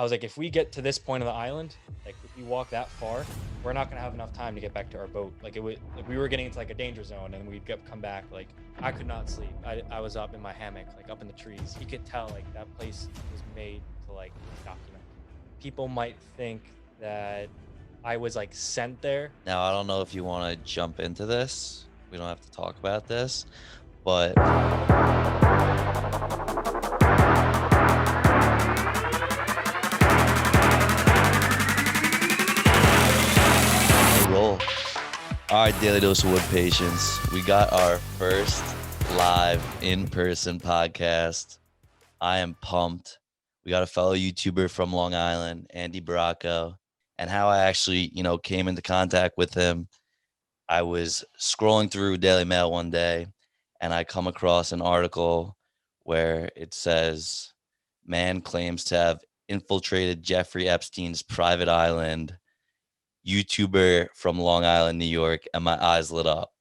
I was like, if we get to this point of the island, like if we walk that far, we're not gonna have enough time to get back to our boat. Like it would, like we were getting into like a danger zone, and we'd come back. Like I could not sleep. I was up in my hammock, like up in the trees. He could tell like that place was made to like document. People might think that I was like sent there. Now, I don't know if you want to jump into this. We don't have to talk about this, but roll. All right, Daily Dose of Wood Patience. We got our first live in-person podcast. I am pumped. We got a fellow YouTuber from Long Island, Andy Baracco, and how I actually, came into contact with him. I was scrolling through Daily Mail one day, and I come across an article where it says, "Man claims to have infiltrated Jeffrey Epstein's private island. YouTuber from Long Island, New York," and my eyes lit up.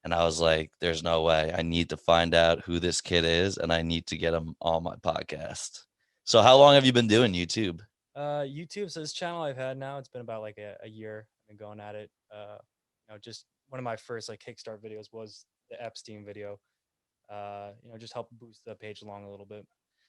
And I was like, there's no way. I need to find out who this kid is, and I need to get him on my podcast. So how long have you been doing YouTube? YouTube. So this channel I've had now, it's been about like a year. I've been going at it. Just one of my first like Kickstart videos was the Epstein video. Just help boost the page along a little bit.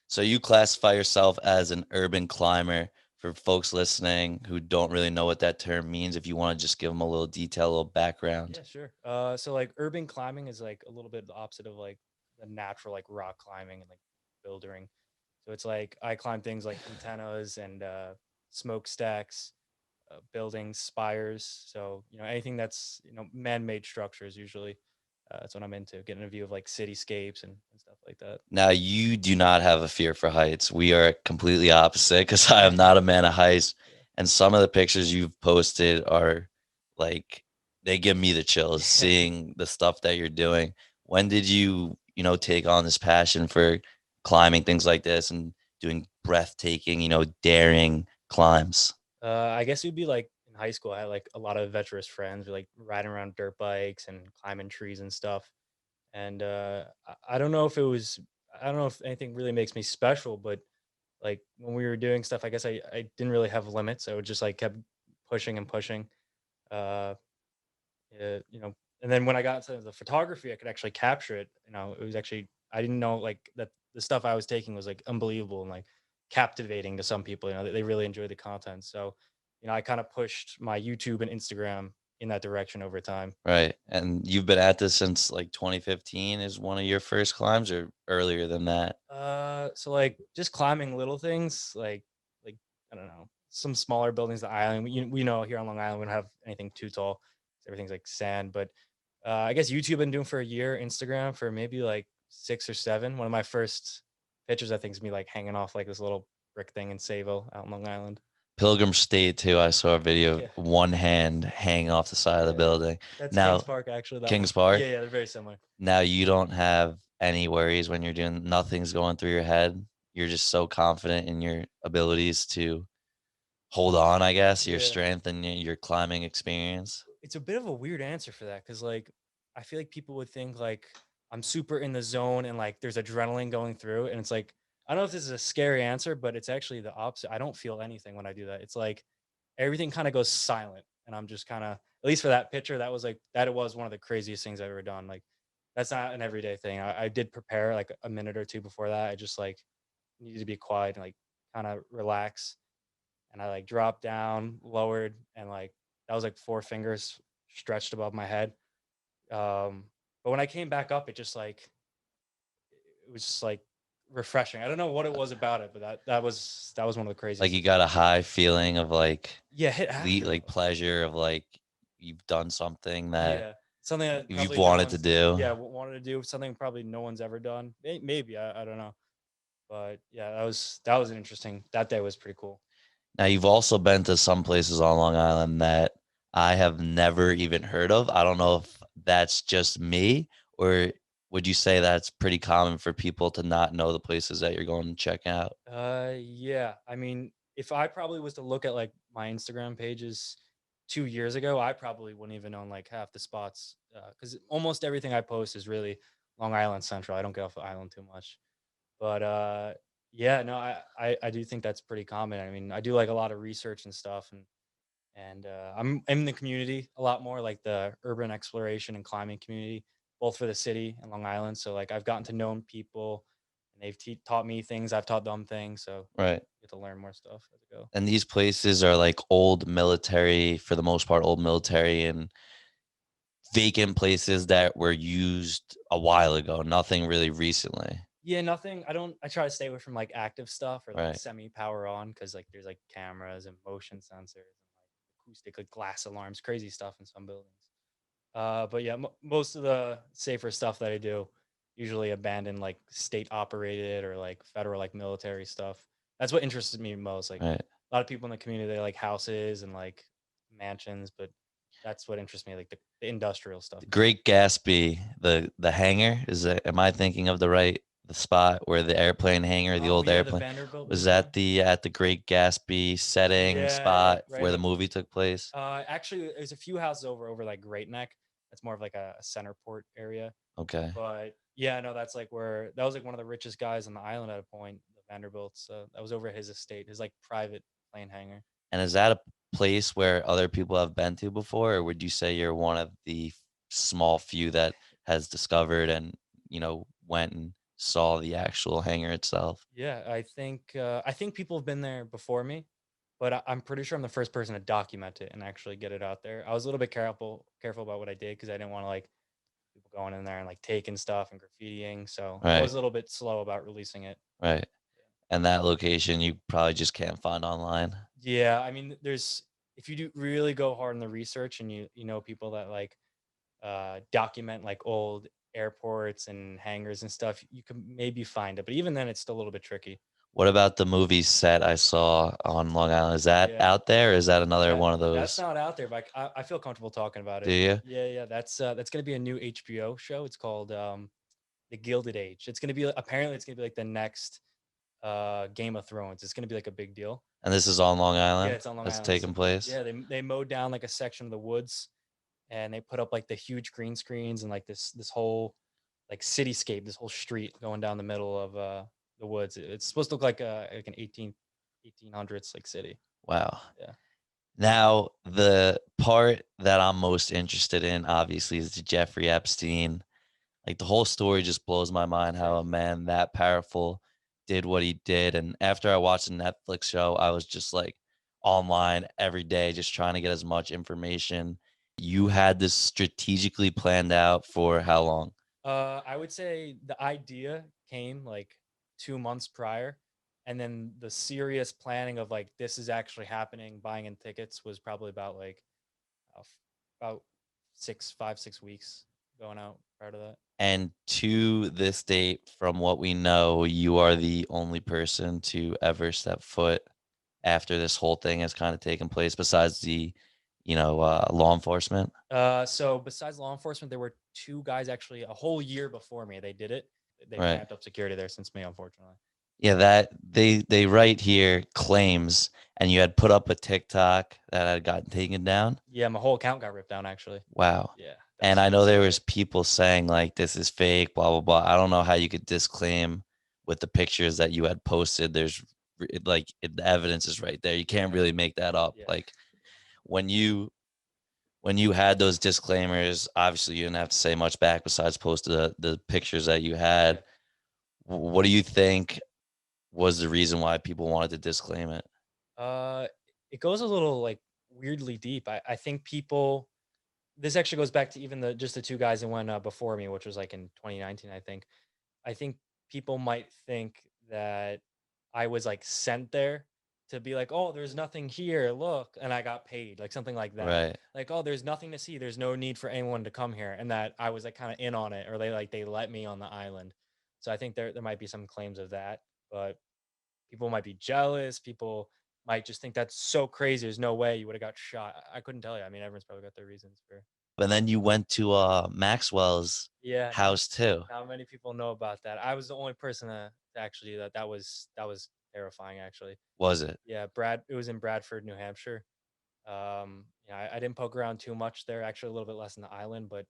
So you classify yourself as an urban climber. For folks listening who don't really know what that term means, if you want to just give them a little detail, a little background. Yeah, sure. So like urban climbing is like a little bit the opposite of like the natural like rock climbing and like bouldering. So it's like I climb things like antennas and smokestacks, buildings, spires. So anything that's man-made structures usually. That's what I'm into, getting a view of like cityscapes and stuff like that. Now, you do not have a fear for heights. We are completely opposite because I am not a man of heights. Yeah. And some of the pictures you've posted are like, they give me the chills seeing the stuff that you're doing. When did you, take on this passion for climbing things like this and doing breathtaking, daring climbs? I guess it would be like in high school. I had like a lot of adventurous friends. We like riding around dirt bikes and climbing trees and stuff. And I don't know if it was, I don't know if anything really makes me special, but like when we were doing stuff, I guess I didn't really have limits. I would just like kept pushing and pushing. Uh, and then when I got to the photography, I could actually capture it. It was actually, I didn't know like that the stuff I was taking was like unbelievable and like captivating to some people. They really enjoyed the content. So, I kind of pushed my YouTube and Instagram in that direction over time. Right. And you've been at this since like 2015 is one of your first climbs, or earlier than that? So like just climbing little things, like I don't know, some smaller buildings. The island, we know here on Long Island, we don't have anything too tall. Everything's like sand. But I guess YouTube I've been doing for a year. Instagram for maybe like 6 or 7. One of my first pictures, I think, is me like hanging off like this little brick thing in Sayville out in Long Island. Pilgrim State too. I saw a video, Yeah, one hand hanging off the side of the yeah. building. That's Kings Now, Park actually. That one. Kings Park. Yeah, yeah, they're very similar. Now you don't have any worries when you're doing nothing's going through your head. You're just so confident in your abilities to hold on, I guess, your Yeah. strength and your climbing experience. It's a bit of a weird answer for that because like I feel like people would think like I'm super in the zone and like there's adrenaline going through, and it's like I don't know if this is a scary answer, but it's actually the opposite. I don't feel anything when I do that. It's like everything kind of goes silent, and I'm just kind of, at least for that picture, that was like that. It was one of the craziest things I've ever done. Like that's not an everyday thing. I did prepare like a minute or two before that. I just like needed to be quiet and like kind of relax, and I like dropped down, lowered, and like that was like 4 fingers stretched above my head. But when I came back up, it was just like refreshing. I don't know what it was about it, but that was one of the Like craziest you things I've got a ever done. high feeling of like Yeah, hit after like pleasure of like you've done something that yeah, something that you've probably no wanted to one's do. yeah wanted to do, something probably no one's ever done. Maybe I don't know, but yeah, that was an interesting. That day was pretty cool. Now, you've also been to some places on Long Island that I have never even heard of. I don't know if that's just me, or would you say that's pretty common for people to not know the places that you're going to check out? Yeah. I mean, if I probably was to look at like my Instagram pages 2 years ago, I probably wouldn't even own like half the spots because almost everything I post is really Long Island Central. I don't get off the island too much, but Yeah, no, I do think that's pretty common. I mean, I do like a lot of research and stuff, and I'm in the community a lot more, like the urban exploration and climbing community, both for the city and Long Island. So like I've gotten to know people, and they've taught me things, I've taught them things. So Right. get to learn more stuff as I go. And these places are like old military, for the most part, old military and vacant places that were used a while ago, nothing really recently. Yeah, nothing. I try to stay away from like active stuff or like Right. semi power on because like there's like cameras and motion sensors and like acoustic like glass alarms, crazy stuff in some buildings. But yeah, most of the safer stuff that I do usually abandoned like state operated or like federal like military stuff. That's what interested me most. Like Right. a lot of people in the community they like houses and like mansions, but that's what interests me, like the industrial stuff The more. Great Gatsby, the hangar, is that, am I thinking of the spot where the airplane hangar, the Oh old yeah, the airplane, Vanderbilt was Museum. that the at the Great Gatsby setting Yeah, spot right where the up. movie took place? Actually, there's a few houses over like Great Neck. That's more of like a center port area. Okay. But yeah, no, that's like where that was like one of the richest guys on the island at a point, the Vanderbilts. So that was over at his estate, his like private plane hangar. And is that a place where other people have been to before, or would you say you're one of the small few that has discovered and, went and saw the actual hangar itself? Yeah, I think people have been there before me, but I'm pretty sure I'm the first person to document it and actually get it out there. I was a little bit careful about what I did because I didn't want to like people going in there and like taking stuff and graffitiing. So I Right, was a little bit slow about releasing it. right. And that location you probably just can't find online. Yeah, I mean, there's if you do really go hard in the research and you know people that like document like old airports and hangars and stuff, you can maybe find it. But even then, it's still a little bit tricky. What about the movie set I saw on Long Island? Is that Yeah, out there, or is that another one of that's those? not out there, but I feel comfortable talking about Do it. you? Yeah, yeah, that's gonna be a new HBO show. It's called The Gilded Age. It's gonna be apparently it's gonna be like the next Game of Thrones. It's gonna be like a big deal. And this is on Long Yeah, Island it's on Long that's Island. taking place? Yeah, they mowed down like a section of the woods and they put up like the huge green screens and like this whole like cityscape, this whole street going down the middle of the woods. It's supposed to look like an 1800s like city. Wow. Yeah. Now, the part that I'm most interested in, obviously, is the Jeffrey Epstein. Like, the whole story just blows my mind how Yeah. a man that powerful did what he did. And after I watched the Netflix show, I was just like online every day, just trying to get as much information. You had this strategically planned out for how long? I would say the idea came like 2 months prior. And then the serious planning of like this is actually happening, buying in tickets was probably about like about 6 5 6 weeks going out prior to that. And to this date, from what we know, you are the only person to ever step foot after this whole thing has kind of taken place, besides the, law enforcement. So besides law enforcement, there were two guys actually a whole year before me. They did it. They've Right. ramped up security there since me, unfortunately. Yeah, that they write here claims, and you had put up a TikTok that had gotten taken down. Yeah, my whole account got ripped down actually. Wow. Yeah, And I that's know there scary. was people saying like this is fake, blah blah blah. I don't know how you could disclaim with the pictures that you had posted. The evidence is right there. You can't Yeah, really make that up. yeah, Like when you when you had those disclaimers, obviously you didn't have to say much back besides post the pictures that you yeah. had. What do you think was the reason why people wanted to disclaim it? Uh, it goes a little like weirdly deep. I think people. This actually goes back to even the just the two guys that went before me, which was like in 2019, I think. I think people might think that I was like sent there to be like, "Oh, there's nothing here. Look," and I got paid, like something like that. Right. Like, "Oh, there's nothing to see. There's no need for anyone to come here," and that I was like kind of in on it, or they let me on the island. So I think there might be some claims of that, but people might be jealous. People might just think that's so crazy. There's no way you would have got shot. I couldn't tell you. I mean, everyone's probably got their reasons for. And then you went to Maxwell's Yeah, house too. not many people know about that. I was the only person to actually do that. That was terrifying actually. Was it? Yeah, it was in Bradford, New Hampshire. Yeah, I didn't poke around too much there, actually a little bit less in the island, but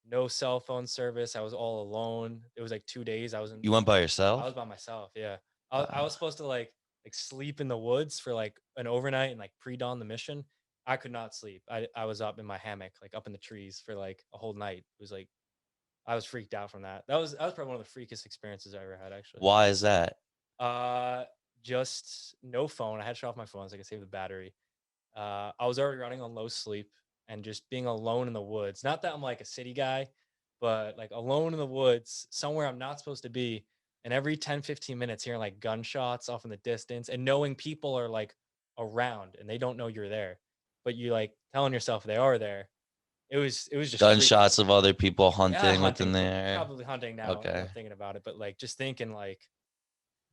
no cell phone service. I was all alone. It was like 2 days. You went by I yourself? was by myself. Yeah. I was supposed to like sleep in the woods for like an overnight and like pre-dawn the mission. I could not sleep. I was up in my hammock, like up in the trees for like a whole night. It was like I was freaked out from that. That was probably one of the freakiest experiences I ever had, actually. Why is that? Uh, just no phone. I had to shut off my phone so I could save the battery. I was already running on low sleep and just being alone in the woods. Not that I'm like a city guy, but like alone in the woods, somewhere I'm not supposed to be. And every 10, 15 minutes, hearing like gunshots off in the distance and knowing people are like around and they don't know you're there, but you like telling yourself they are there. It was just freaky. Gunshots of other people Yeah, hunting within hunting, the area. probably hunting now that Okay. I'm thinking about it, but like just thinking like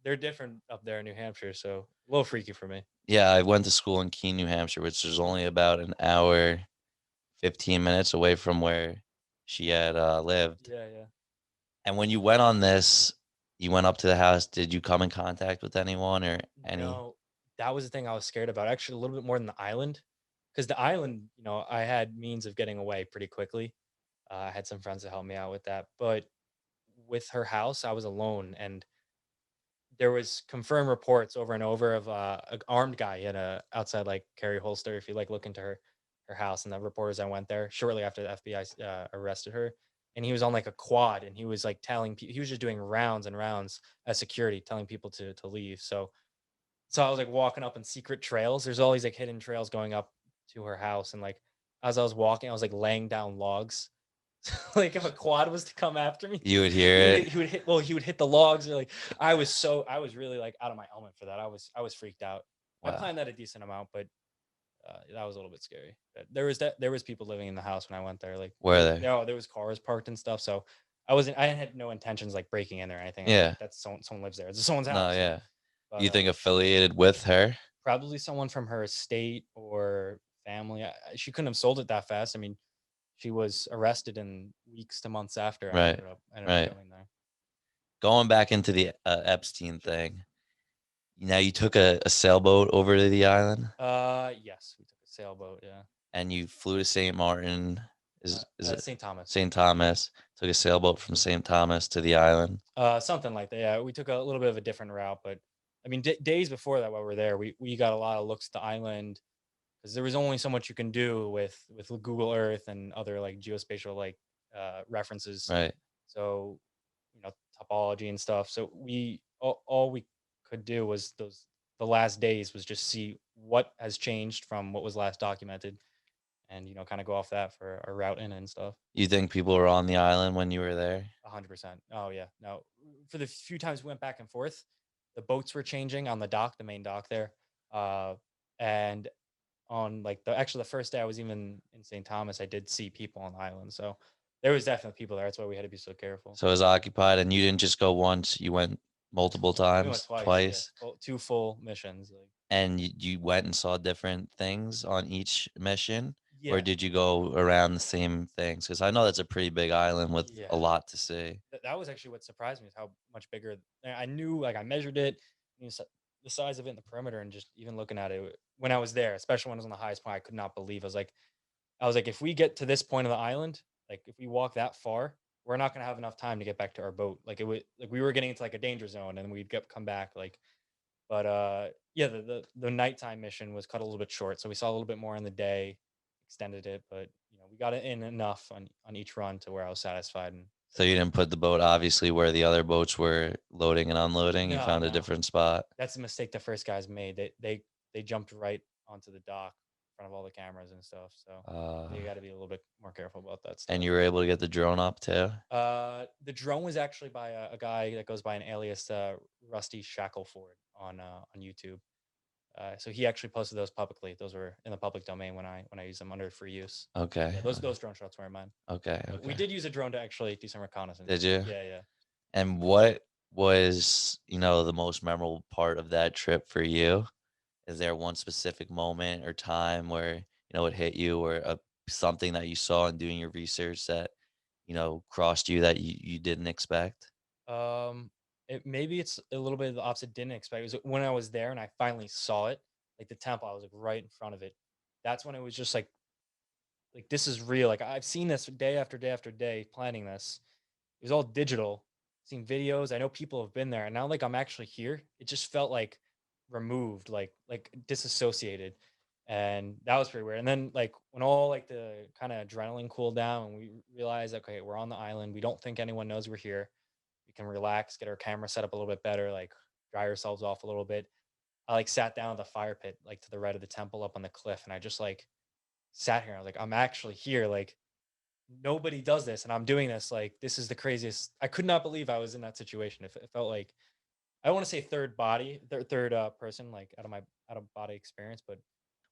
they're different up there in New Hampshire, so a little freaky for me. Yeah, I went to school in Keene, New Hampshire, which is only about an hour, 15 minutes away from where she had lived. Yeah, yeah. And when you went on this, you went up to the house. Did you come in contact with anyone or any? No, that was the thing I was scared about. Actually, a little bit more than the island, because the island, I had means of getting away pretty quickly. I had some friends to help me out with that, but with her house, I was alone, and there was confirmed reports over and over of an armed guy in a outside like carry holster. If you like look into her house, and the reporters I went there shortly after the FBI arrested her, and he was on like a quad, and he was like telling people he was just doing rounds and rounds as security, telling people to leave. So I was like walking up in secret trails. There's all these like hidden trails going up to her house, and like as I was walking, I was like laying down logs. Like if a quad was to come after me, You would hear it. he would hit the logs. Or like I was really like out of my element for that. I was freaked out. I Wow. planned that a decent amount, but that was a little bit scary. There was people living in the house when I went there. Like Were there? no, there was cars parked and stuff. So I had no intentions like breaking in there or anything. I was like, Yeah. that's someone lives there. It's someone's No, house. yeah. But You think affiliated with her? probably someone from her estate or family. She couldn't have sold it that fast. I mean, she was arrested in weeks to months after I Right. ended up Right. going there. Going back into the Epstein thing. Now you took a sailboat over to the island Yes, we took a sailboat. Yeah, and you flew to St. Martin. Is it St. Thomas. St. Thomas? Took a sailboat from St. Thomas to the island. Something like that. Yeah, we took a little bit of a different route, but I mean, days before that, while we were there, we got a lot of looks at the island because there was only so much you can do with Google Earth and other like geospatial like references. Right. So topology and stuff. So all we could do was the last days was just see what has changed from what was last documented, and kind of go off that for our route in and stuff. You think people were on the island when you were there? 100%. Oh yeah. No, for the few times we went back and forth, the boats were changing on the dock, the main dock there, and on like the first day I was even in St. Thomas, I did see people on the island. So there was definitely people there. That's why we had to be so careful. So it was occupied, and you didn't just go once. You went multiple We went times, twice. Yeah, twice, two full missions. Like and you went and saw different things on each mission, or yeah, did you go around the same things? Because I know that's a pretty big island with yeah. a lot to see. That was actually what surprised me is how much bigger. I knew, like I measured it, the size of it in the perimeter, and just even looking at it when I was there, especially when I was on the highest point, I could not believe. I was like, if we get to this point of the island, like if we walk that far, we're not gonna have enough time to get back to our boat. Like it would, like we were getting into like a danger zone, and we'd come back. But yeah, the nighttime mission was cut a little bit short, so we saw a little bit more in the day, extended it, but we got it in enough on each run to where I was satisfied and So you didn't put the boat obviously where the other boats were loading and unloading. You no, found a no. different spot. That's the mistake the first guys made. They jumped right onto the dock in front of all the cameras and stuff. So Uh, you got to be a little bit more careful about that and stuff. you were able to get the drone up too. The drone was actually by a guy that goes by an alias Rusty Shackleford on YouTube. So he actually posted those publicly. Those were in the public domain when I used them under free use. Okay. Yeah, those drone shots were mine. Okay. But we Okay. did use a drone to actually do some reconnaissance. Did you? Yeah, yeah. And what was, the most memorable part of that trip for you? Is there one specific moment or time where, it hit you or something that you saw in doing your research that, crossed you that you didn't expect? Um, maybe it's a little bit of the opposite. Didn't expect. It was when I was there and I finally saw it, like the temple. I was like right in front of it. That's when it was just like this is real. Like I've seen this day after day after day planning this. It was all digital, seen videos. I know people have been there, and now like I'm actually here. It just felt like removed, like disassociated, and that was pretty weird. And then like when all like the kind of adrenaline cooled down, and we realized, okay, we're on the island. We don't think anyone knows we're here. We can relax, get our camera set up a little bit better, like dry ourselves off a little bit. I like sat down at the fire pit, like to the right of the temple up on the cliff, and I just like sat here. I was like, I'm actually here. Like nobody does this, and I'm doing this. Like this is the craziest. I could not believe I was in that situation. It felt like I don't want to say third person, like out of body experience, but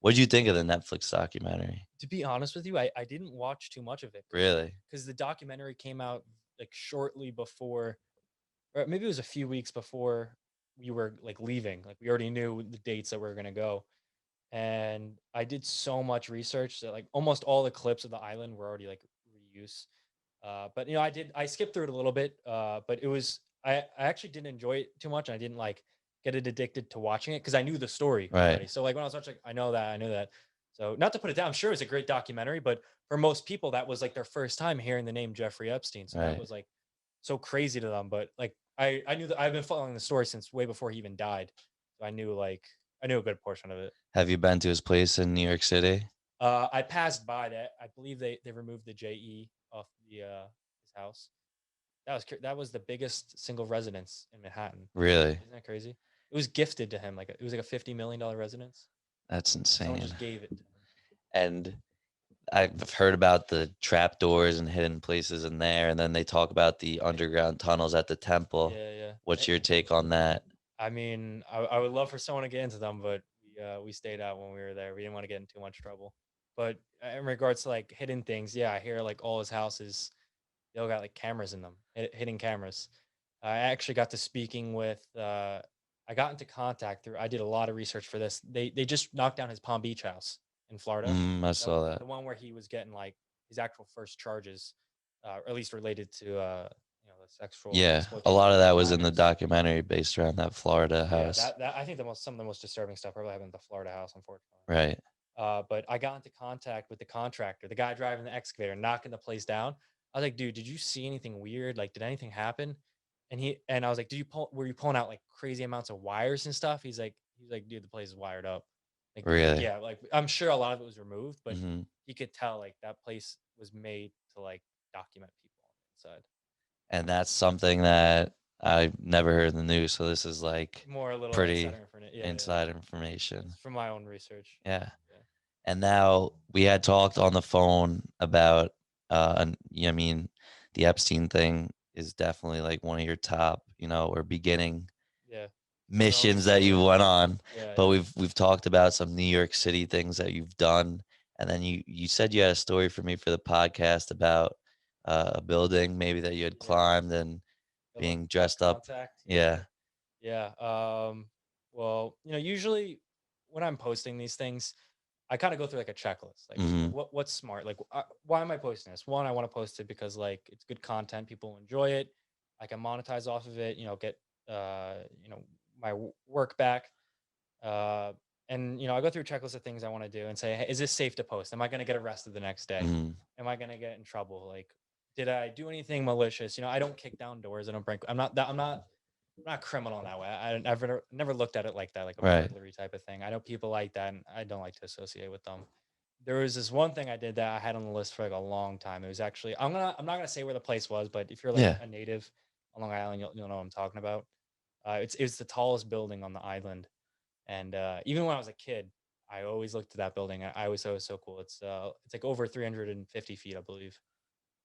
What did you think of the Netflix documentary? to be honest with you, I didn't watch too much of it Really? because the documentary came out like shortly before, or maybe it was a few weeks before we were like leaving. Like we already knew the dates that we were gonna go, and I did so much research that like almost all the clips of the island were already like reuse. But I skipped through it a little bit, but I actually didn't enjoy it too much. And I didn't like get it addicted to watching it because I knew the story Right. already. So like when I was watching, I know that. So not to put it down, I'm sure it's a great documentary, but for most people, that was like their first time hearing the name Jeffrey Epstein. So that Right. was like so crazy to them. But like I knew that I've been following the story since way before he even died. So I knew a good portion of it. Have you been to his place in New York City? I passed by that. I believe they removed the JE off the his house. That was the biggest single residence in Manhattan. Really? Isn't that crazy? It was gifted to him, it was like a $50 million residence. That's Someone insane. just gave it to him. And I've heard about the trapdoors and hidden places in there, and then they talk about the underground tunnels at the temple. Yeah, yeah. What's your take on that? I mean, I would love for someone to get into them, but we stayed out when we were there. We didn't want to get in too much trouble. But in regards to like hidden things, yeah, I hear like all his houses, they all got like cameras in them, hidden cameras. I actually got to speaking with. I got into contact through. I did a lot of research for this. They just knocked down his Palm Beach house in Florida. I saw that. The one where he was getting like his actual first charges, or at least related to the sexual Yeah, a exploitation lot of of that was in the minors. documentary based around that Florida Yeah, house. that I think some of the most disturbing stuff probably happened at the Florida house, unfortunately. Right. But I got into contact with the contractor, the guy driving the excavator, knocking the place down. I was like, dude, did you see anything weird? Like, did anything happen? And I was like, were you pulling out like crazy amounts of wires and stuff? He's like, dude, the place is wired up. Like Really. yeah, like I'm sure a lot of it was removed, but hmm he could tell like that place was made to like document people on the inside. And that's something that I've never heard in the news. So this is like More a little pretty insider information. Yeah, yeah. inside information. It's from my own research. Yeah. Yeah. And now we had talked on the phone about, I mean, the Epstein thing is definitely like one of your top, or beginning Yeah. Known missions that you stories. went on. Yeah, But yeah. we've talked about some New York City things that you've done, and then you said you had a story for me for the podcast about a building maybe that you had Yeah. climbed and being Lost dressed up. contact. Yeah. Yeah. Yeah. Well, usually when I'm posting these things, I kind of go through like a checklist. Like hmm what's smart? Like why am I posting this? One, I want to post it because like it's good content, people enjoy it. I can monetize off of it, get my work back. Uh and I go through a checklist of things I want to do and say, hey, is this safe to post? Am I going to get arrested the next day? hmm Am I going to get in trouble? Like did I do anything malicious? I don't kick down doors. I don't break. I'm not criminal in that way. I never looked at it like that, like a Right. burglary type of thing. I know people like that, and I don't like to associate with them. There was this one thing I did that I had on the list for like a long time. It was actually I'm not gonna say where the place was, but if you're like Yeah. a native on Long Island, you'll know what I'm talking about. It's the tallest building on the island, and even when I was a kid, I always looked at that building. I always thought it was so cool. It's like over 350 feet, I believe,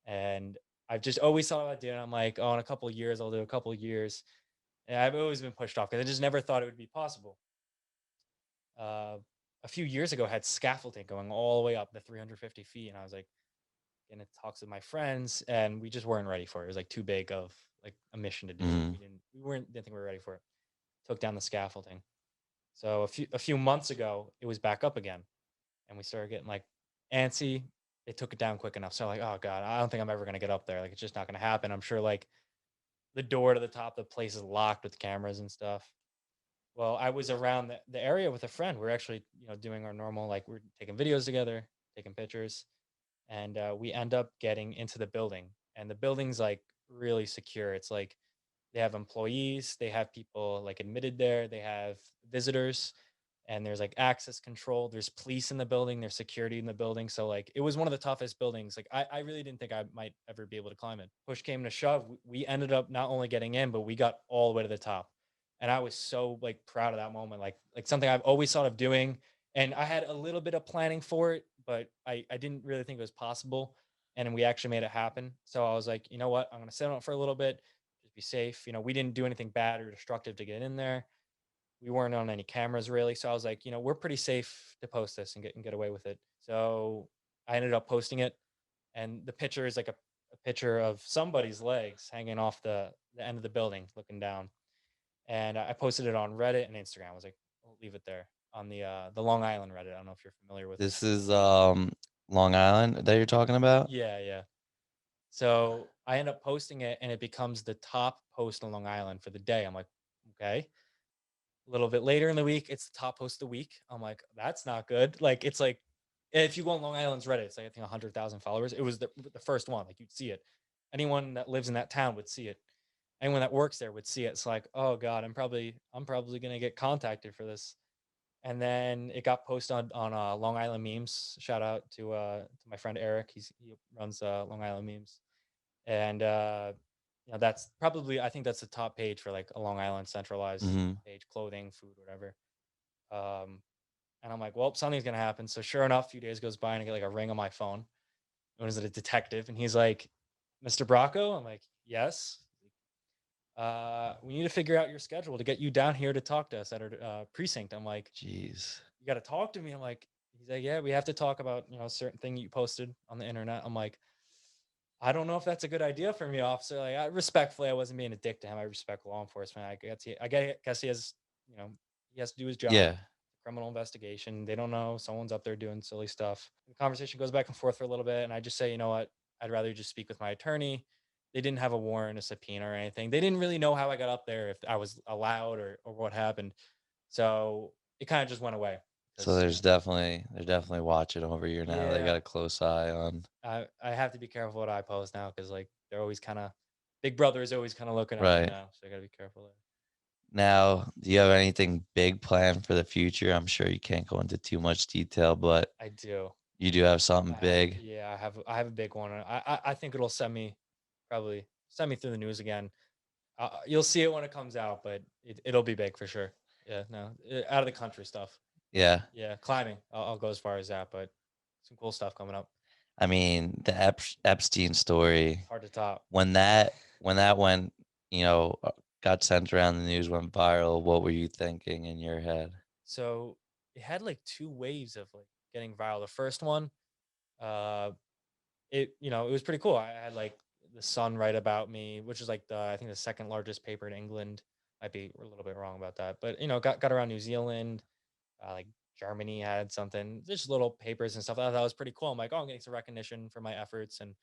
and I've just always thought about doing it. I'm like, oh, in a couple of years, I'll do a couple of years. And I've always been pushed off because I just never thought it would be possible. Uh, a few years ago, I had scaffolding going all the way up the 350 feet, and I was like, in talks with my friends, and we just weren't ready for it. It was like too big of like a mission to do. hmm Didn't think we were ready for it. Took down the scaffolding. So a few months ago, it was back up again, and we started getting like antsy. They took it down quick enough. So like, oh god, I don't think I'm ever gonna get up there. Like it's just not gonna happen. I'm sure like the door to the top of the place is locked with cameras and stuff. Well, I was around the area with a friend. We're actually, doing our normal, like we're taking videos together, taking pictures, and we end up getting into the building. And the building's like really secure. It's like They have employees, they have people like admitted there, they have visitors, and there's like access control. There's police in the building, there's security in the building. So like it was one of the toughest buildings. Like I really didn't think I might ever be able to climb it. Push came to shove. We ended up not only getting in, but we got all the way to the top. And I was so like proud of that moment. Like something I've always thought of doing. And I had a little bit of planning for it, but I didn't really think it was possible. And we actually made it happen. So I was like, you know what? I'm gonna sit on it for a little bit, just be safe. We didn't do anything bad or destructive to get in there. We weren't on any cameras really. So I was like, we're pretty safe to post this and get away with it. So I ended up posting it, and the picture is like a picture of somebody's legs hanging off the end of the building, looking down. And I posted it on Reddit and Instagram. I was like, I'll leave it there on the Long Island Reddit. I don't know if you're familiar with it. This is Long Island that you're talking about? Yeah, yeah. So I end up posting it, and it becomes the top post on Long Island for the day. I'm like, okay. A little bit later in the week, it's the top post of the week. I'm like, that's not good. Like, it's like if you go on Long Island's Reddit, it's like I think 100,000 followers. It was the first one. Like you'd see it. Anyone that lives in that town would see it. Anyone that works there would see it. It's like, oh god, I'm probably gonna get contacted for this. And then it got posted on Long Island memes. Shout out to my friend Eric. He runs Long Island memes, and that's probably, I think that's the top page for like a Long Island centralized Hmm. page, clothing, food, whatever. Um, and I'm like, well, something's gonna happen. So sure enough, a few days goes by and I get like a ring on my phone. It was a detective, and he's like, "Mr. Bracco?" I'm like, "Yes." We need to figure out your schedule to get you down here to talk to us at our precinct. I'm like, Jeez. "You got to talk to me." I'm like, he's like, "Yeah, we have to talk about a certain thing you posted on the internet." I'm like, I don't know if that's a good idea for me, officer. Like, respectfully, I wasn't being a dick to him. I respect law enforcement. I guess he has, he has to do his job. Yeah. Criminal investigation. They don't know. Someone's up there doing silly stuff. The conversation goes back and forth for a little bit, and I just say, you know what? I'd rather just speak with my attorney. They didn't have a warrant, a subpoena, or anything. They didn't really know how I got up there, if I was allowed or what happened. So it kind of just went away So because, they're definitely watching over you now. They got yeah, a close eye on. I have to be careful what I post now because like they're always kind of Big Brother is always kind of looking at me Right. now, so I got to be careful there. Now, do you have anything big planned for the future? I'm sure you can't go into too much detail, but I do. you do have something I have, big. yeah, I have a big one. I think it'll send me through the news again. You'll see it when it comes out, but it'll be big for sure. Yeah, no, out of the country stuff. Yeah. Yeah, climbing. I'll go as far as that, but some cool stuff coming up. I mean, the Epstein story, Hard to top. when that went, you know, got sent around the news, went viral, what were you thinking in your head? So it had like two waves of like getting viral. The first one, uh, it was pretty cool. I had like the Sun write about me, which is like I think the second largest paper in England. Might be a little bit wrong about that, but got around New Zealand, like Germany had something, just little papers and stuff. I thought that was pretty cool. I'm like, oh, I'm getting some recognition for my efforts, and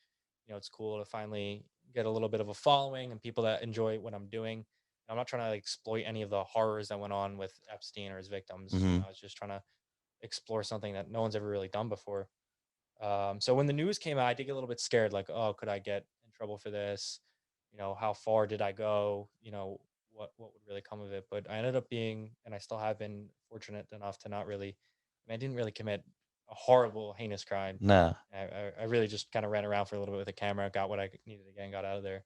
it's cool to finally get a little bit of a following and people that enjoy what I'm doing. I'm not trying to like, exploit any of the horrors that went on with Epstein or his victims. Mhm. I was just trying to explore something that no one's ever really done before. So when the news came out, I did get a little bit scared, like, oh, could I get in trouble for this? How far did I go? What would really come of it? But I ended up being, and I still have been fortunate enough to not really, I didn't really commit a horrible, heinous crime. No. I really just kind of ran around for a little bit with a camera, got what I needed to get, and got out of there.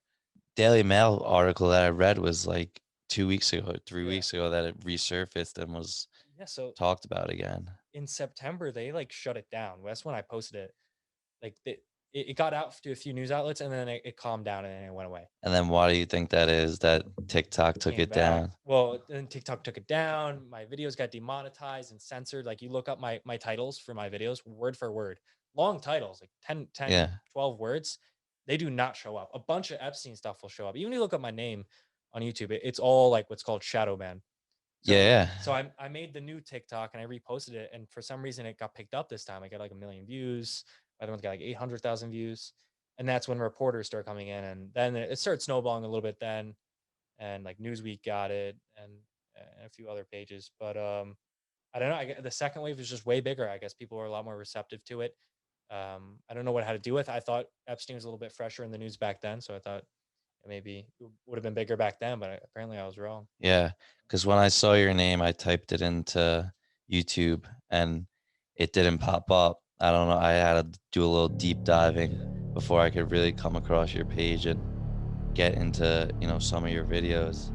Daily Mail article that I read was like 2 weeks ago, 3 Yeah. weeks ago that it resurfaced and was Yeah. So talked about again. in September, they like shut it down. That's when I posted it. Like it got out to a few news outlets, and then it calmed down and then it went away. And then why do you think that is that TikTok It took came it back. down? Well, then TikTok took it down. My videos got demonetized and censored. Like you look up my titles for my videos word for word. Long titles, like 10, Yeah. 12 words, they do not show up. A bunch of Epstein stuff will show up. Even if you look up my name on YouTube, it's all like what's called shadow ban. Yeah, So yeah. so I made the new TikTok and I reposted it, and for some reason it got picked up this time. I got like a million views. The other one's got like 800,000 views. And that's when reporters start coming in, and then it started snowballing a little bit then, and like Newsweek got it, and a few other pages. But I don't know. The second wave is just way bigger. I guess people are a lot more receptive to it. I don't know what it had to do with. I thought Epstein was a little bit fresher in the news back then, so I thought maybe it would have been bigger back then, but apparently I was wrong. Yeah, because when I saw your name, I typed it into YouTube and it didn't pop up. I don't know. I had to do a little deep diving before I could really come across your page and get into, some of your videos.